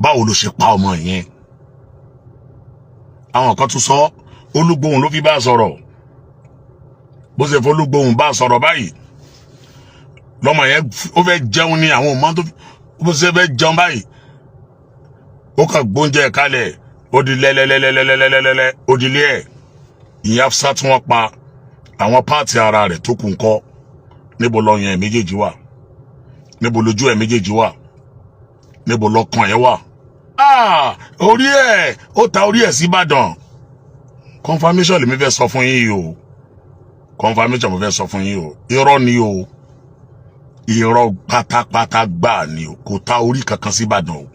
báwo ló ṣe pa ọmọ yẹn. àwọn kan tún sọ Olúgbòhùn ló fi bá sọ̀rọ̀ bó ṣe f'Olúgbòhùn bá sọ̀rọ̀ báyìí lọ́mọ yẹn ó fẹ́ jẹun ní àwọn ọmọ tó bó ṣe fẹ́ jẹun báyìí ó kàn gbóúnjẹ kalẹ̀ ó di lẹ́lẹ́lẹ́lẹ́lẹ́lẹ́lẹ́lẹ́ ó di lé ẹ̀ ìyẹn Hafsat tí wọ́n pa àwọn páàtì ara rẹ̀ tó kù ńkọ́ níbo lọ́yàn ẹ̀ méjèèjì wà níbo lójú ẹ̀ méjèèjì wà níbo lọ́kàn ẹ̀ wà. orí ẹ̀ ó ta orí ẹ̀ sí Ìbàdàn. confirmation lèmi fẹ́ sọ fún yín o confirmation mo fẹ́ sọ fún yín o irọ́ ni o irọ́ pátápátá gbà ni o kò ta orí kankan sí Ìbàdàn o.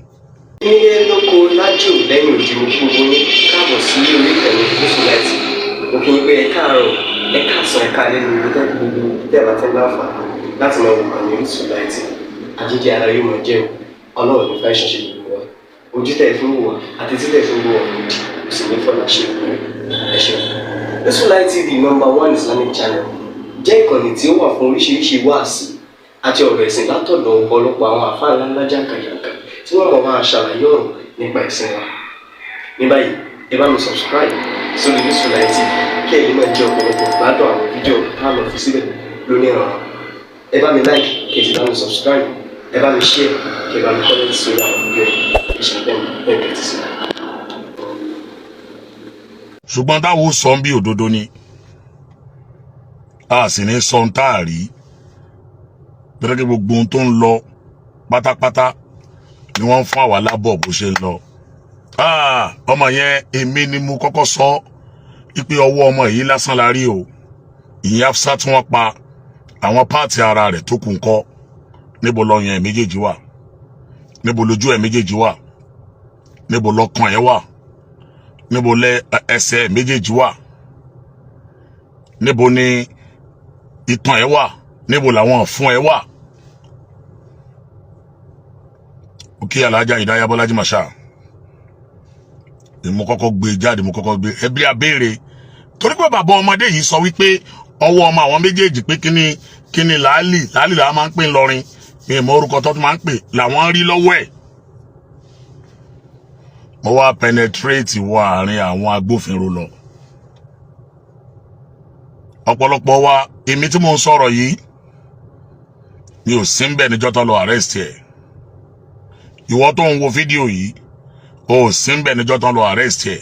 nílé lóko lájò lẹ́yìn òdì gbogbo ní káàbọ̀ sí orí ìtẹ̀wé Orísunláìtì mo kí n pé ẹ káàárọ̀ ẹ káàsán ẹ̀ka lẹ́nu ìgbésẹ̀ gbogbo tẹ́ẹ̀bà tẹ́ láǹfà láti máa wò kàn ní Orísunláìtì àjíjẹ ara yóò máa jẹun ọlọ́run nípa ìṣọ̀ṣe gbogbo wa ojú tẹ̀ fún wò wá àti títẹ̀ fún wò wá kò sì ní fọ́nà ṣe ẹ ṣeun. Orísunláìtì TV #1 Islamic channel jẹ́ ìkànnì tí ó wà fún oríṣiríṣi wáàsí àti ọ̀rọ̀ ẹ̀sìn látọ̀dọ̀ ọ̀pọ̀lọpọ̀ àwọn àfáà ńláńlá jàǹkàjàǹkà tí wọ́n mọ̀ máa ṣàlàyé ọ̀rọ̀ nípa ẹ̀sìn wa. ní báyìí ẹ bá mi subscribe sórí Orísunláìtì TV kí ẹ̀yin máa jẹ ọ̀pọ̀lọpọ̀ gbádùn àwọn fídíò tá a lọ fi síbẹ̀ lónìí ọ̀rọ̀. ẹ bá mi like kí ẹ sì bá mi subscribe ẹ bá mi share kí ẹ bá mi comment sórí àwọn fídíò ìṣẹ̀lẹ̀ bẹ́ẹ̀ sí. ṣùgbọ́n táwo sọ ń bí òdodo ni a sì ní sọ ń táàrí gẹ́gẹ́ gbogbo ohun tó ń lọ pátápátá ni wọ́n ń fún àwa lábọ̀ bó ṣe ń lọ. ọmọ yẹn èmi ni mo kọ́kọ́ sọ pé ọwọ́ ọmọ yìí lásán la rí o ìyẹn Hafsat tí wọ́n pa àwọn páàtì ara rẹ̀ tó kù ńkọ́ níbo lọ́yàn ẹ̀ méjèèjì wà níbo lójú ẹ̀ méjèèjì wà níbo lọ́kàn ẹ̀ wà níbo lẹ ẹsẹ̀ méjèèjì wà níbo ni ìtàn ẹ̀ wà níbo làwọn fún ẹ̀ wà. òkè alájà Ìdáyà Bọ́lájí Màṣá mo kọ́kọ́ gbé jáde mo kọ́kọ́ gbé ẹbí abéèrè torí pé bàbá ọmọdé yìí sọ wípé ọwọ́ ọmọ àwọn méjèèjì pé kíni làálì làwọn máa ń pè ńlọrin ní ìmọ̀ orúkọ tó tún máa ń pè làwọn rí lọ́wọ́ ẹ̀. mo wá penetrate wọ àárín àwọn agbófinró lọ ọ̀pọ̀lọpọ̀ wa èmi tí mo ń sọ̀rọ̀ yìí mi ò sí ń bẹ̀ níjọ́ tó lọ arrest ẹ̀ ìwọ tó ń wo fídíò yìí o ò sí ń bẹ̀ níjọ́ tó lọ arrest ẹ̀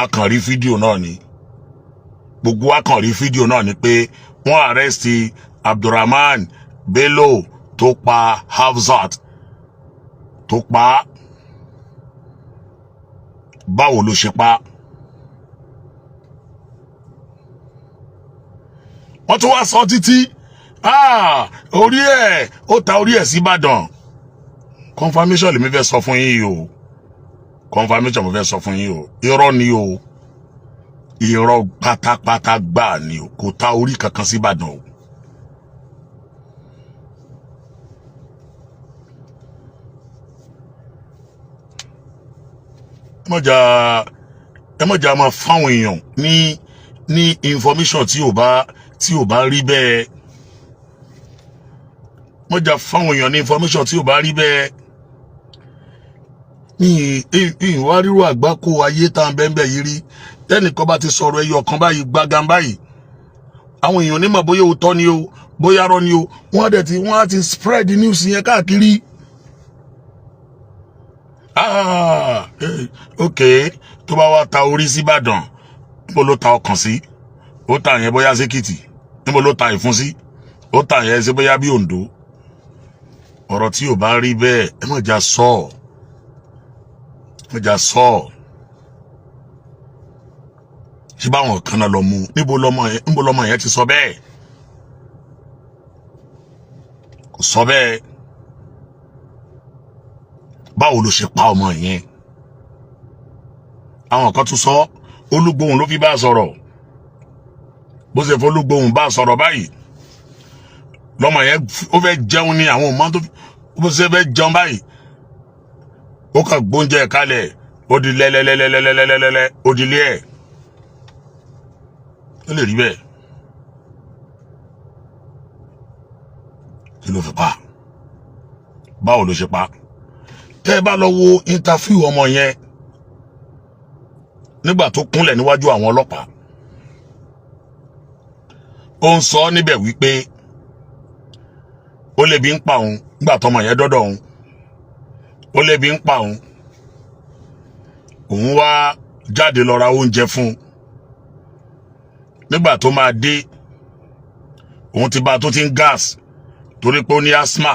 a kàn rí fídíò náà ni gbogbo a kàn rí fídíò náà ni pé wọ́n arrest Abdulrahman Bello tó pa Hafsat tó pa báwo ló ṣe pa. wọ́n tún wá sọ títí orí ẹ̀ ó ta orí ẹ̀ sí Ìbàdàn. confirmation lèmi fẹ́ sọ fún yín o confirmation mo fẹ́ sọ fún yín o irọ́ ni o irọ́ pátápátá gbà ni o kò ta orí kankan sí Ìbàdàn o. ẹ mọ̀jà máa fáwọn èèyàn ní information tí ò bá rí bẹ́ẹ̀ mọ̀jà fáwọn èèyàn ní information tí ò bá rí bẹ́ẹ̀ ní ìwà ríro àgbákò ayé tá à ń bẹ́ẹ̀ yìí rí tẹ́nìkan bá ti sọ̀rọ̀ ẹyọ kan báyìí gbágan báyìí àwọn èèyàn onímọ̀ bóyá òótọ́ ni o bóyá rọ́ ni o wọ́n á ti spread news yẹn káàkiri. ok tó bá wá ta orí sí Ìbàdàn níbo ló ta ọkàn sí ó ta yẹn bóyá sékìtì níbo ló ta ìfun sí ó ta yẹn sí bóyá bí Oǹdó ọ̀rọ̀ tí ò bá rí bẹ́ẹ̀ ẹ má jà sọ ṣé báwọn kan náà lọ mú níbo lọmọ yẹn ti sọ bẹ́ẹ̀ kò sọ bẹ́ẹ̀ báwo ló ṣe pa ọmọ yẹn. àwọn kan tún sọ Olúgbòhùn ló fi bá sọ̀rọ̀ bó ṣe f'Olúgbòhùn bá sọ̀rọ̀ báyìí lọ́mọ yẹn ó fẹ́ jẹun ní àwọn ọmọ tó bó ṣe fẹ́ jẹun báyìí ó kàn gbóúnjẹ kalẹ̀ ó di lẹ́lẹ́lẹ́lẹ́lẹ́lẹ́lẹ́ ó di lé ẹ̀ ó lè rí bẹ́ẹ̀ kí ló fi pa báwo ló ṣe pa tẹ́ bá lọ wo interview ọmọ yẹn nígbà tó kúnlẹ̀ níwájú àwọn ọlọ́pàá ó ń sọ níbẹ̀ wípé ó lè bí ń pa òun nígbà tọmọ yẹn dọ́dọ̀ òun ó lè bí ń pa òun wá jáde lọ ra oúnjẹ fún nígbà tó máa dé òun ti bá tó ti ń gas torí pé ó ní asthma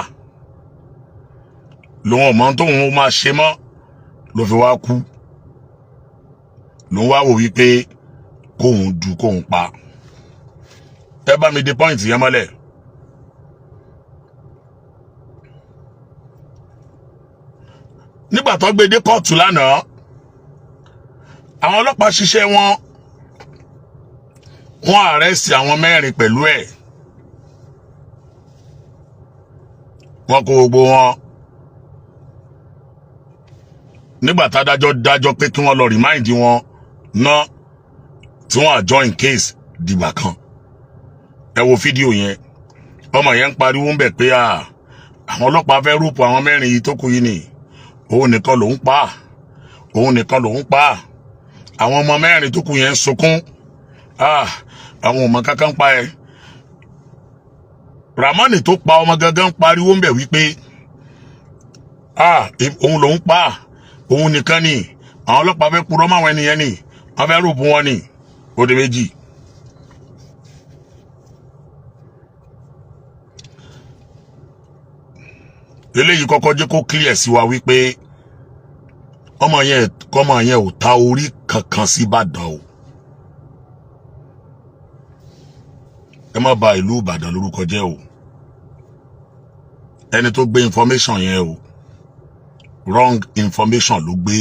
lòun ọmọ tóun máa ṣe mọ́ ló fi wá kú lòun wá wò wípé kóun dù kóun pa ẹ bá mi dé point yẹn mọ́lẹ̀. nígbà tó gbé dé kóòtù lánàá àwọn ọlọ́pàá ṣiṣẹ́ wọ́n àrẹ́sì àwọn 4 pẹ̀lú ẹ̀ wọ́n kó gbogbo wọn nígbà tádájọ́ dájọ́ pé kí wọ́n lọ remind wọn náà tí wọ́n join case dìgbà kan ẹ wo fídíò yẹn ọmọ yẹn ń pariwo ń bẹ̀ pé àwọn ọlọ́pàá fẹ́ rúpù àwọn 4 yìí tó kù yìí ni òun nìkan lòún pa àwọn ọmọ 4 tó kù yẹn ń sunkún àwọn ọmọ kankan pa ẹ Ramani tó pa ọmọ gangan pariwo ń bẹ̀ wípé òun lòún pa òun nìkan ni àwọn ọlọ́pàá fẹ́ purọ́ máwọn ènìyàn ni wọ́n fẹ́ rúpù wọn ni ó di méjì. eléyìí kọ́kọ́ jẹ́ kó clear sí wa wípé ọmọ yẹn ò ta orí kankan sí Ìbàdàn o ẹ má bà ìlú Ìbàdàn lórúkọ jẹ́ o ẹni tó gbé information yẹn o wrong information ló gbé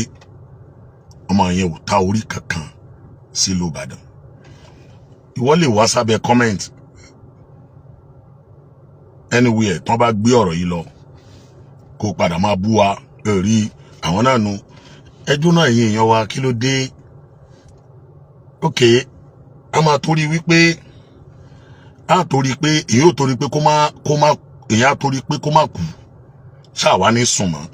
ọmọ yẹn ò ta orí kankan sí ìlú Ìbàdàn ìwọ lè wá sábẹ́ comment anywhere tán bá gbé ọ̀rọ̀ yìí lọ kó padà máa bú wa rí àwọn náà nu ẹjọ́ náà yìí èèyàn wa kí ló dé ókè a máa torí wípé a torí pé èyí ò torí pé èyí á torí pé kó má kú ṣáà wá ní sùn mọ́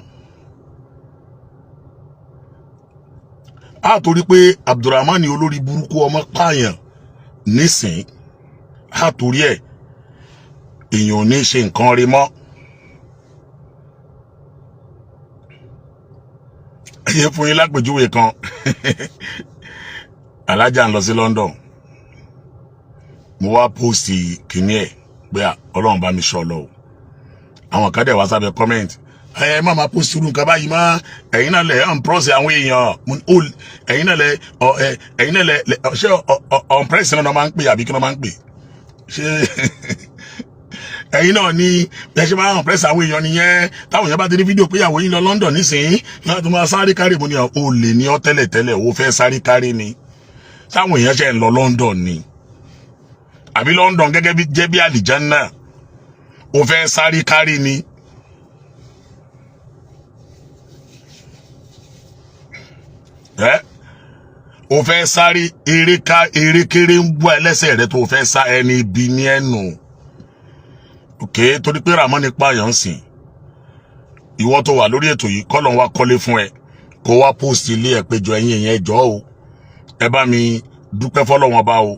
a torí pé Abdulrahman olórí burúkú ọmọ pààyàn nísìn a torí ẹ̀ èèyàn ò ní ṣe nǹkan rí mọ́. ẹyẹ fún yín lápèjúwe kan alájà ń lọ sí London mo wá póòsì kìíní ẹ̀ pé Ọlọ́run bá mi ṣọ́ lọ o àwọn kan dẹ̀ wá sábẹ́ comment ẹ má máa póòsì irú nǹkan báyìí má ẹ̀yin náà lẹ̀ unpress àwọn èèyàn ẹ̀yin náà lẹ̀ ṣé unpress náà máa ń pè àbí kí wọ́n máa ń pè ṣé ẹ̀yin náà ní ẹ ṣe máa hàn pẹ́sì àwọn èèyàn nìyẹn táwọn èèyàn bá ti rí fídíò pé ìyàwó yín lọ London nísìnyí láti máa sáré kárí mo ní o lè ní ọ tẹ́lẹ̀ o fẹ́ sáré kárí ni táwọn èèyàn ṣe ń lọ London ni àbí London gẹ́gẹ́ bí jẹ́ bí àlìjánná o fẹ́ sáré kárí ni. O fẹ́ sáré erékéré ń bú ẹlẹ́sẹ̀ rẹ tó o fẹ́ sá ẹni ibi ní ẹnu. Okay, torí pé Ramani pààyàn sìn ìwọ tó wà lórí ètò yìí kọ́lọ̀ wá kọ́lé fún ẹ kó wá post ilé ẹ péjọ ẹ̀yin èèyàn ẹjọ́ o ẹ bá mi dúpẹ́ fọ́lọ́run bá o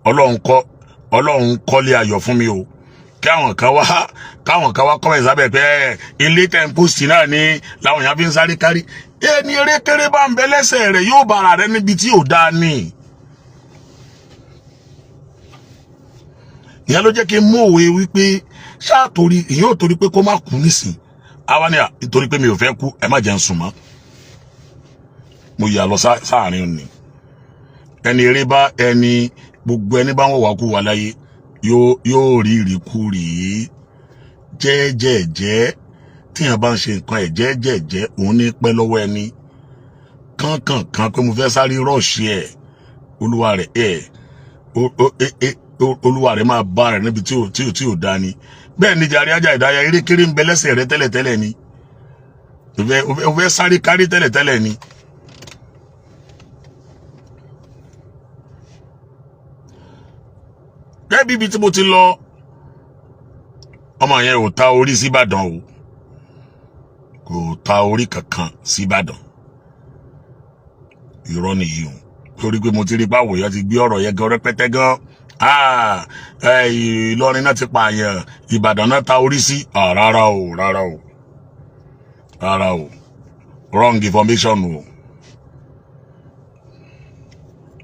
Ọlọ́run kọ́lé ayọ̀ fún mi o kí àwọn kan wá comment sábẹ́ pé ilé tẹ̀ ń post náà ni làwọn èèyàn fi ń sáré kárí ẹni erékeré bá ń bẹ lẹ́sẹ̀ rẹ̀ yóò bára rẹ níbi tí ò dáa ní. ìyẹn ló jẹ́ kí n mú òwe wípé ṣáà torí èyí ò torí pé kó má kú nísìn àwa ni torí pé mi ò fẹ́ kú ẹ má jẹ́ ń sùn mọ́ mo yà lọ sáàrin ni ẹni eré bá ẹni gbogbo ẹni bá wọ́n wá kú wà láyé yóò rí ìrìkú rí jẹ́jẹ́jẹ́ tíyàn bá ń ṣe nǹkan ẹ̀ jẹ́jẹ́jẹ́ òun ní pẹ́ lọ́wọ́ ẹni kánkànkan pé mo fẹ́ sáré rọ́ọ̀ṣì ẹ̀ olúwa rẹ̀ máa bá rẹ̀ níbi tí ò dá ni bẹ́ẹ̀ ni jàre ajá ìdáyà erékeré ń bẹ lẹ́sẹ̀ rẹ̀ tẹ́lẹ̀tẹ́lẹ̀ ni o fẹ́ sáré kárí tẹ́lẹ̀tẹ́lẹ̀ ni. bẹ́ẹ̀ bíbi tí mo ti lọ ọmọ yẹn ò ta orí sí Ìbàdàn o kò kò ta orí kankan sí Ìbàdàn. Irọ́ nìyí o. Torí pé mo ti rí báwo yẹn ti gbé ọ̀rọ̀ yẹn gan rẹpẹtẹ gan. Ìlọrin náà ti pààyàn, Ìbàdàn náà ta orí sí. Rárá o. Wrong information o.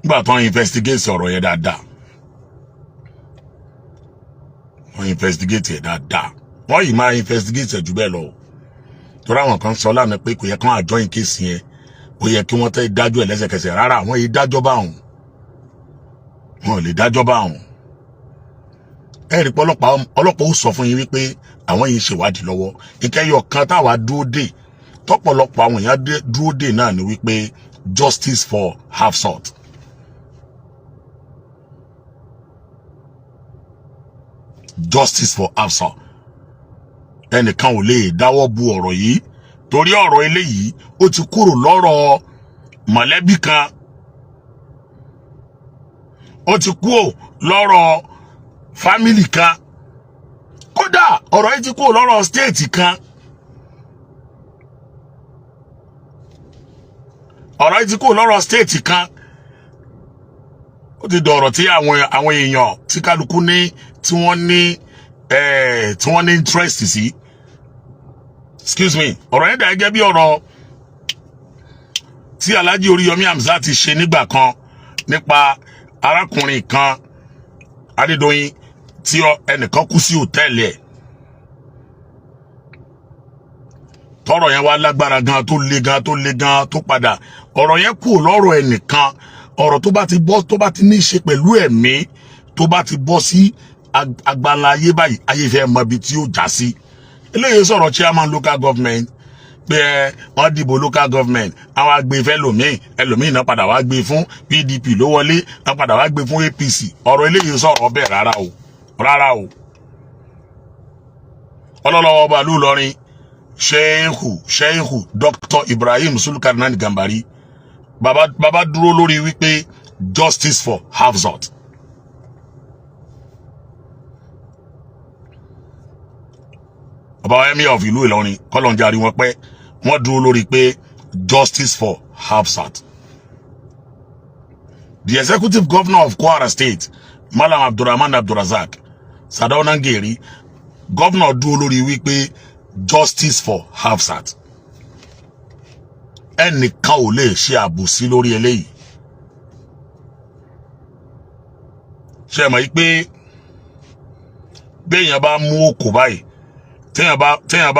Nígbà tó ń investigate ọ̀rọ̀ yẹn dáadáa. Wọ́n investigate ẹ̀ dáadáa. Wọ́n yìí máa investigate ẹ̀ jù bẹ́ẹ̀ lọ. Torí àwọn kan sọ lánàá pé kò yẹ kán àjọyìn kéèsì yẹn. Ó yẹ kí wọ́n tẹ́ dájọ́ ẹ̀ lẹ́sẹ̀kẹsẹ̀. Rárá, àwọn yìí dájọ́ bá wọn. Wọn lè dájọ́ bá wọn. Ẹ̀rí pé ọlọ́pàá ó sọ fún yín wípé àwọn yìí ṣèwádìí lọ́wọ́. Ìkẹyọ̀ kan táwa dúró dè, tọ́pọ̀lọpọ̀ àwọn èèyàn dúró dè náà ni wípé justice for Hafsat. Justice for Hafsat. Ẹnìkan ò lè dáwọ́ bu ọ̀rọ̀ yìí torí ọ̀rọ̀ eléyìí ó ti kúrò lọ́rọ̀ mọ̀lẹ́bí kan. Ó ti kúrò lọ́rọ̀ fámìlì kan. Kódà ọ̀rọ̀ yìí ti kúrò lọ́rọ̀ stéètì kan. Ọ̀rọ̀ yìí ti kúrò lọ́rọ̀ stéètì kan. Ó ti dọ̀rọ̀ tí àwọn èèyàn tí kálukú ní tí wọ́n ní interest sí. Excuse me. Ọ̀rọ̀ yẹn dà gẹ́gẹ́ bí ọ̀rọ̀ tí Alhaji Oríyọmí Hamzat ti ṣe nígbà kan nípa arákùnrin kan Adédoyin tí ẹnìkan kú sí hòtẹ́ẹ̀lì ẹ̀. Tọ́rọ̀ yẹn wá lágbára gan tó le gan tó padà. Ọ̀rọ̀ yẹn kù lọ́rọ̀ ẹnìkan. Ọ̀rọ̀ tó bá ti ní í ṣe pẹ̀lú ẹ̀mí, tó bá ti bọ́ sí agbala ayé báyìí, ayé fẹ́ mọ ibi tí ó já sí. Eléyìí sọ̀rọ̀ chairman local government pé wọ́n dìbò local government, àwọn agbèfẹ́ ẹlòmíì náà padà wá gbé fún PDP ló wọlé, náà padà wá gbé fún APC. Ọ̀rọ̀ eléyìí sọ̀rọ̀ bẹ́ẹ̀ rárá o. Ọlọ́lọ́wọ́ ọba ìlú Ìlọrin Sheikhu Dr. Ibrahim Sulkarnaani Gambari bàbá dúró lórí wípé justice for Hafsat. Bàbá Emir of ìlú Ìlọrin kọ́lọ̀njárí wọn pẹ́, wọ́n dúró lórí pé justice for Hafsat. The executive governor of Kwara State, Malam Abdulrahman Abdulrazak Sardauna Ngeri, governor dúró lórí wípé justice for Hafsat. Ẹnìkan ò lè ṣe àbòsí lórí eléyìí. Ṣé mọ̀ yí pé béèyàn bá mú òkò báyìí, téèyàn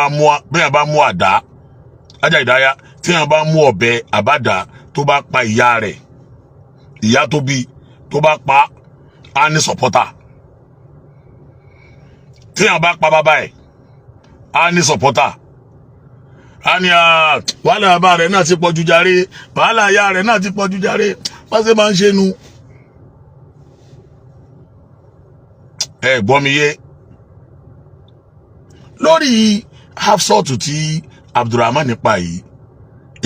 bá mú àdá, Ajá Ìdáyà, téèyàn bá mú ọ̀bẹ àbádà tó bá pa ìyá rẹ̀, ìyá tó bí, tó bá pa á ní supporter. Téèyàn bá pa bàbá ẹ̀, á ní supporter. A ní wàhálà bàbá rẹ̀ náà ti pọ̀jù jàre, wàhálà ìyá rẹ̀ náà ti pọ̀jù jàre, wọ́n ṣe máa ń ṣe nu. Ẹ gbọ́ mi yé. Lórí Hafsat tí Abdulrahman nípa yìí,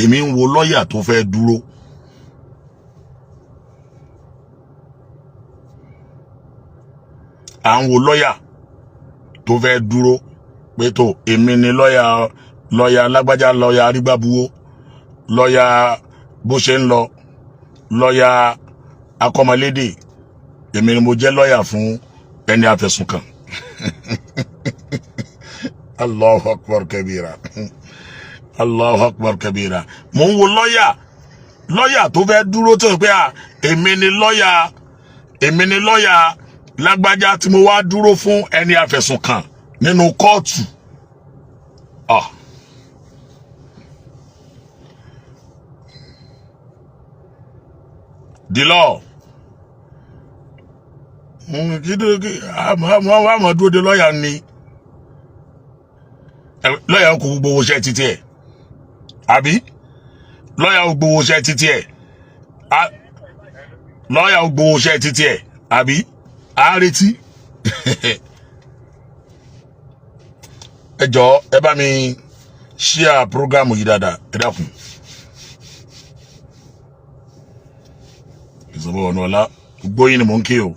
èmi ń wo lọ́ọ̀yà tó fẹ́ dúró. À ń wo lọ́ọ̀yà tó fẹ́ dúró pé tó èmi ni lọ́ọ̀yà lágbájá, lọ́ọ̀yà arígbábuwó, lọ́ọ̀yà bó ṣe ń lọ, lọ́ọ̀yà akọ́mọlédè, èmi ni mo jẹ́ lọ́ọ̀yà fún ẹni afẹ̀sùnkàn. Allahu Akbar kabira. Allahu Akbar kabira. Mo ń wo lọ́ọ̀yà tó fẹ́ dúró tó pé èmi ni lọ́ọ̀yà lágbájá tí mo wá dúró fún ẹni afẹ̀sùnkàn nínú kóòtù. The law. Àmọ́ dúró de lọ́ọ̀yà ni. Lọ́ọ̀yà kò gbowó iṣẹ́ títí ẹ̀. Àbí? Lọ́ọ̀yà kò gbowó iṣẹ́ títí ẹ̀. Lọ́ọ̀yà kò gbowó iṣẹ́ títí ẹ̀. Àbí? À ń retí. Ẹ jọ̀ọ́, ẹ bá mi share program yìí dáadáa, ẹ dákun. Ìsọ̀bọ̀ ọ̀nà ọ̀la, gbogbo yín ni mò ń kí o.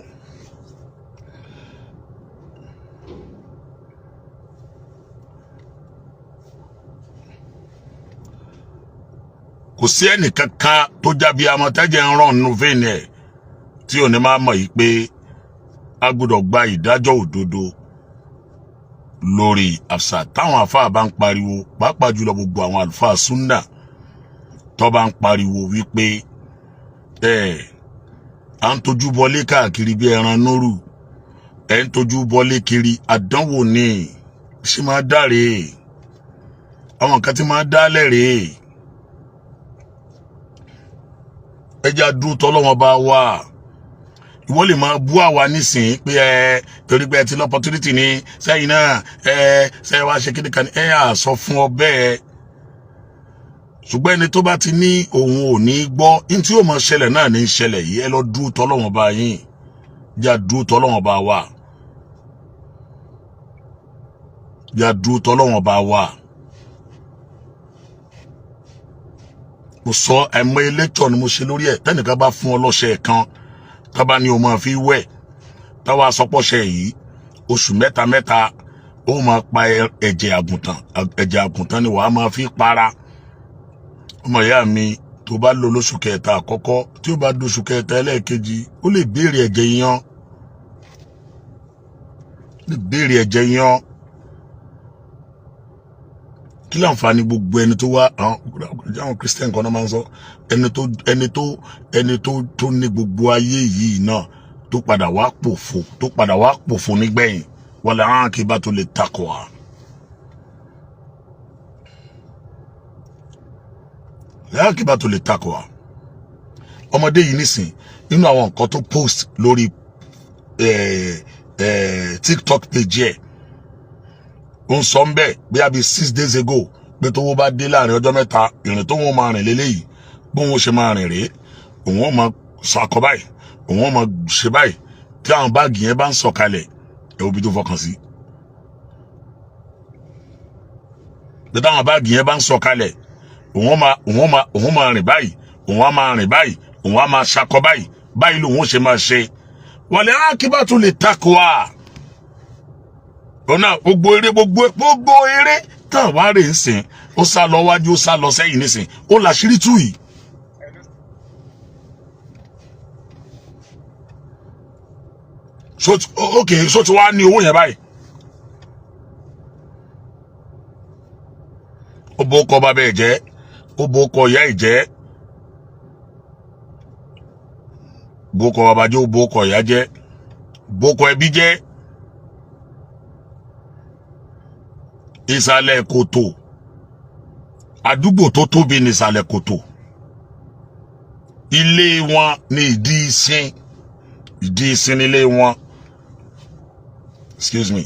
kò sí ẹnìkankan tó jábí amọ̀tẹ́jẹ̀ ń rán nínú vein ẹ̀ tí ò ní máa mọ̀ yìí pé a gbọ́dọ̀ gba ìdájọ́ òdodo lórí Hafsat. Táwọn àfáà bá ń pariwo, pàápàá jùlọ gbogbo àwọn àlùfáà súnnà tó bá ń pariwo wípé à ń tojú bọlé káàkiri bí ẹran nóòrù, ẹ̀ ń tojú bọlé kiri, àdánwò ni ṣe máa dáre, àwọn nǹkan tí máa dálẹ̀ rèé. Ẹja dúró tọ́lọ́wọ́n bá wà. Ìwọ lè máa bú àwa nísìn pé torí pé ẹ ti l'opportunity ní sẹ́yìn náà sẹ́yìn wá ṣe kíni kan ní à sọ fún ọ bẹ́ẹ̀. Ṣùgbọ́n ẹni tó bá ti ní òun ò ní gbọ́ ní tí yóò máa ṣẹlẹ̀ náà ní ṣẹlẹ̀ yìí. Ẹ lọ dúró tọ́lọ́wọ́n bá yín, já dúró tọ́lọ́wọ́n bá wà, já dúró tọ́lọ́wọ́n bá wà. Mo sọ ẹ̀mọ́ lecture ni mo ṣe lórí ẹ̀. Tẹ́nìkan bá fún ọ lọ́ṣẹ kan tọ́ba ni o máa fi wẹ̀, táwa sọpọ́ṣẹ yìí oṣù mẹ́ta ó máa pa ẹ̀jẹ̀ àgùntàn ni wàá máa fi para. Ọmọ ìyá mi tó bá lò lóṣù kẹta àkọ́kọ́, tí ó bá dóṣù kẹta ẹlẹ́ẹ̀kejì, ó lè béèrè ẹ̀jẹ̀ yan, kí láǹfààní gbogbo ẹni tó wá àwọn Christian kan náà máa ń sọ ẹni tó ní gbogbo ayé yìí náà tó padà wá pòfo nígbẹ̀yìn wala aqibatu lit taqwa. Aqibatu lit taqwa. Ọmọdé yìí nísìn nínú àwọn nǹkan tó post lórí TikTok page ẹ̀, ó ń sọ ń bẹ́ẹ̀ bí i 6 days ago pé tó wó bá dé láàrin ọjọ́ mẹ́ta, ìrìn tó wọ́n máa rìn léléyìí, bóun ó ṣe máa rìn rèé, òun ó máa sàkọ báyìí, òun ó máa ṣe báyìí, tí àwọn báàgì yẹn bá ń sọ̀kalẹ̀ ẹ̀wọ̀n bí tó fọkàn sí. Tí àwọn báàgì yẹn bá ń sọ̀kalẹ̀, òun ó máa rìn báyìí, òun á máa rìn báyìí, òun á máa ṣakọ báyìí, báyìí lòun ó ṣe máa ṣe. wal aqibatu lit taqwa. Ọ̀nà gbogbo eré tán wá rè ń sìn, ó sá lọ wájú, ó sá lọ sẹ́yìn nísìn, ó làṣírí tú yìí. So ti wá ní owó yẹn báyìí. Ó bó kọ bàbá ẹ̀ jẹ́, ó bó kọ ìyá ẹ̀ jẹ́, bó kọ bàbá jẹ́, ó bó kọ ìyá jẹ́, bó kọ ẹbí jẹ́. Ìsàlẹ̀ kòtò, àdúgbò tó tóbi ní ìsàlẹ̀ kòtò, ilé wọn ní ìdí ìsìn nílé wọn. Excuse me.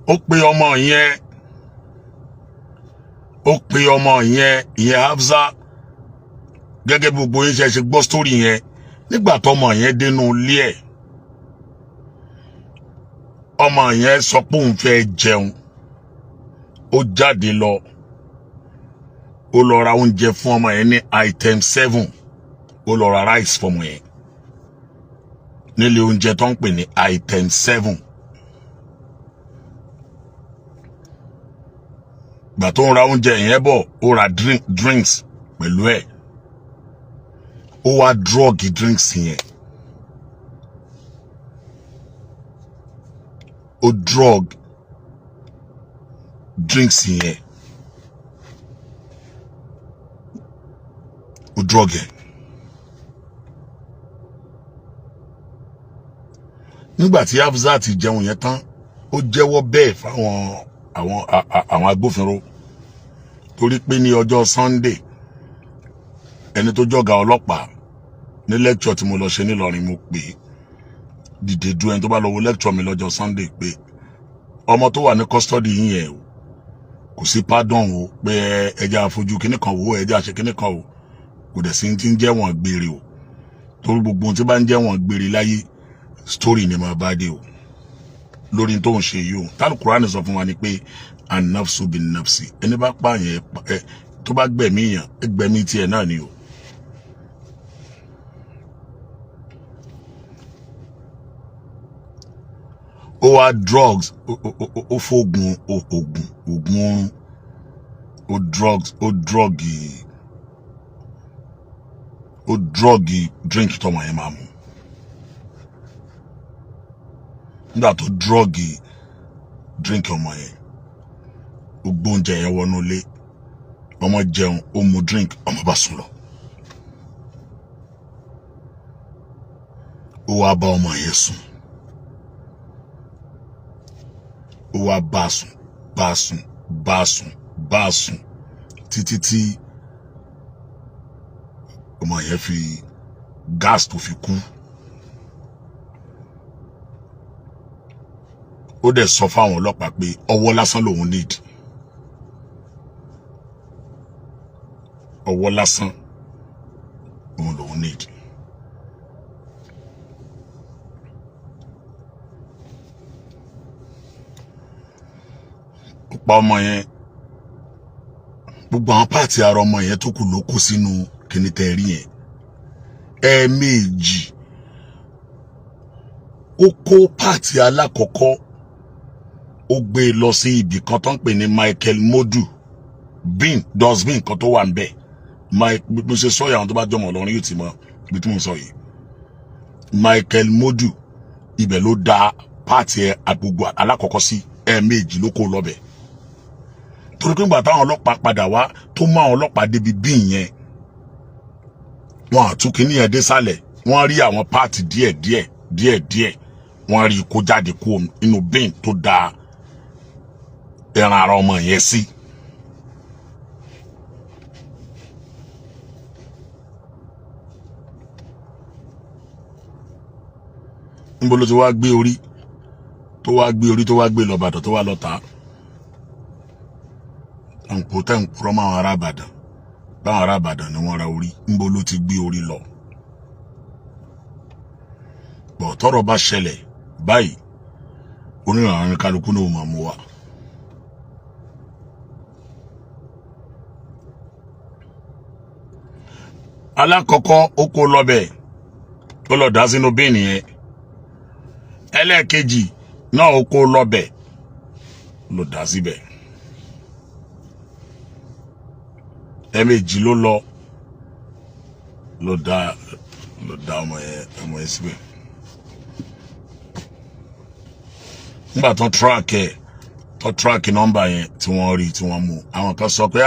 Ó pe ọmọ yẹn ìyẹn Hafsat, gẹ́gẹ́ bí gbogbo yín ṣe gbọ́ story yẹn. Nígbà tọ́mọ yẹn dénú ilé ẹ̀, ọmọ yẹn sọ pé òun fẹ́ jẹun, ó jáde lọ, ó lọ ra oúnjẹ fún ọmọ yẹn ní item 7, ó lọ ra rice fún ọmọ yẹn nílé oúnjẹ tó ń pè ní item 7. Gbà tó ń ra oúnjẹ yẹn bọ̀, ó ra drinks pẹ̀lú ẹ̀, ó wá drug drinks yẹn, ó drug drinks yẹn, ó drug yẹn. Nígbà tí Hafsat ti jẹun yẹn tán, ó jẹ́wọ́ bẹ́ẹ̀ fáwọn àwọn agbófinró, torí pé ní ọjọ́ Sunday ẹni tó jọ̀gá ọlọ́pàá ní lecture tí mo lọ ṣe nílọrin, mo pè dìde dúró ẹni tó bá lọ wo lecture mi lọ́jọ́ Sunday pé ọmọ tó wà ní custody yín yẹn o, kò sí pardon o, pé ẹja àfojú kíní kan wo, ẹja àṣẹ kíní kan o, kò dẹ̀ sí ti ń jẹ́ wọ́n gbére o, torí gbogbo ohun tí bá ń jẹ́ wọ́n gbére láyé story ni máa bá dé o lórí tó ń ṣe yìí o. Tálù Kùránì sọ fún wa ni pé an-nafsu bin-nafsi, ẹni bá pààyàn tó bá gbẹ̀mí yàn, ẹgbẹ̀mí tiẹ̀ náà ni o. Ó wá drugs ó fógun oògùn oorun ó druggy drink tọmọ yẹn máa mu nígbà tó druggy drink ọmọ yẹn ó gbóúnjẹ yẹn wọnú ilé ọmọ jẹun ó mu drink ọmọ bá sùn lọ ó wá bá ọmọ yẹn sùn ó wá bá sùn títí tí ọmọ yẹn fi gas tó fi kú ó dẹ̀ sọ fáwọn ọlọ́pàá pé ọwọ́ lásán lòun need ọwọ́ lásán òun lòun need. Ó pa ọmọ yẹn gbogbo àwọn páàtì ara ọmọ yẹn tó kù ló kó sínú kíní tẹ́rí yẹn ẹ̀ẹ̀mejì ó kó páàtì alákọ̀ọ́kọ́ ó gbé e lọ sí ibì kan tó ń pè ní Michael Modu dustbin kan tó wà ń bẹ̀ mo ṣe sọ àwọn tó bá jọmọ lọrin yóò ti mọ ibi tí mo sọ yìí Michael Modu ibẹ̀ ló dá páàtì agbègbè alákọ̀ọ́kọ́ sí ẹ̀ẹ̀mejì ló kó lọ bẹ̀ torí pé nígbà táwọn ọlọ́pàá padà wá tó mú àwọn ọlọ́pàá débi bin yẹn wọn àtúnkì ní ẹdẹ sálẹ̀ wọ́n rí àwọn páàtì díẹ̀ wọ́n rí kó jáde kó inú bin tó da ẹran ara ọmọ yẹn sí. níbo ló ti wá gbé orí tó wá gbé lọ Ìbàdàn tó wá lọ tà àǹpò tẹ́ ń purọ́ máwọn ará Ìbàdàn báwọn ará Ìbàdàn ni wọ́n ra orí níbo ló ti gbé orí lọ. bọ̀ tọ́rọ̀ bá ṣẹlẹ̀ báyìí onírànrìn kálukú náà máa mú wa. alákọ̀ọ́kọ́ ó kó lọ́bẹ̀ ó lọ dá sínú bíìnì yẹn ẹlẹ́ẹ̀kejì náà ó kó lọ́bẹ̀ ló dá síbẹ̀ ẹ̀ẹ̀mejì ló dá ọmọ yẹn síbẹ̀. nígbà tó tíráàkì nọ́mbà yẹn tí wọ́n rí tí wọ́n mú àwọn kan sọ pé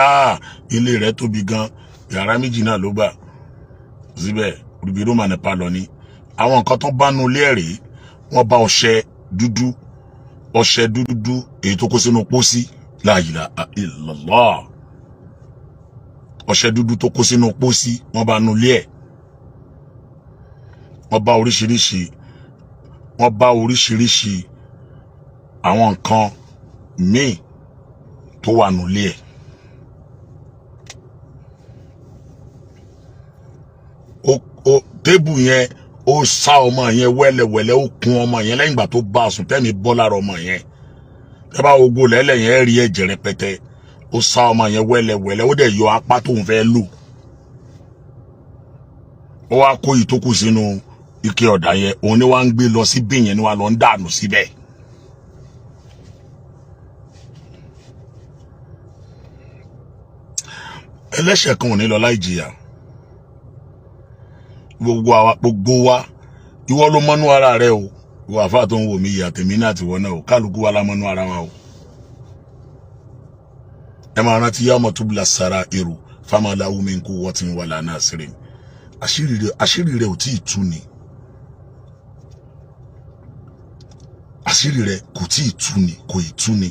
ilé rẹ̀ tóbi gan yàrá méjì náà ló gbà síbẹ̀ rúbirú mà nípa lọ ní àwọn nǹkan tó bá nu ilé ẹ̀rí wọ́n bá ọṣẹ dúdú èyí tó kó sínú pósí la ilaha illallah ọṣẹ dúdú tó kó sínú pósí wọ́n bá nu ilé ẹ̀ wọ́n bá oríṣiríṣi àwọn nǹkan míì tó wà nílé ẹ̀. Tébù yẹn ó sá ọmọ yẹn wẹ́lẹ̀wẹ́lẹ́ ó kun ọmọ yẹn lẹ́yìn ìgbà tó bá a sùn tẹ́mi bọ́ lára ọmọ yẹn tẹ́ bá gbogbo lẹ́lẹ̀ yẹn rí ẹ̀jẹ̀ rẹpẹtẹ ó sá ọmọ yẹn wẹ́lẹ̀wẹ́lẹ́ ó dẹ̀ yọ apá tóun fẹ́ lò ó wá kó ìtókù sínú ike ọ̀dà yẹn òun ni wá ń gbé lọ sí bíyẹn ni wá lọ ń dànù síbẹ̀. ẹlẹ́ṣẹ̀ kan ò ní lọ láì jìyà gbogbo wa ìwọ ló mọ́nú ara rẹ o ìwọ àfáà tó ń wò mí ìyá tèmi náà ti wọ́n náà o kálukú wa la mọ́nú ara wa o. ẹ máa rántí yá ọmọ tó bila sara èrò fáwọn aláwo mi ń kó wọ́n ti ń wà lánàá sírí àṣírí rẹ ò tí ì tú ni àṣírí rẹ kò tí ì tú ni kò ì tú ni.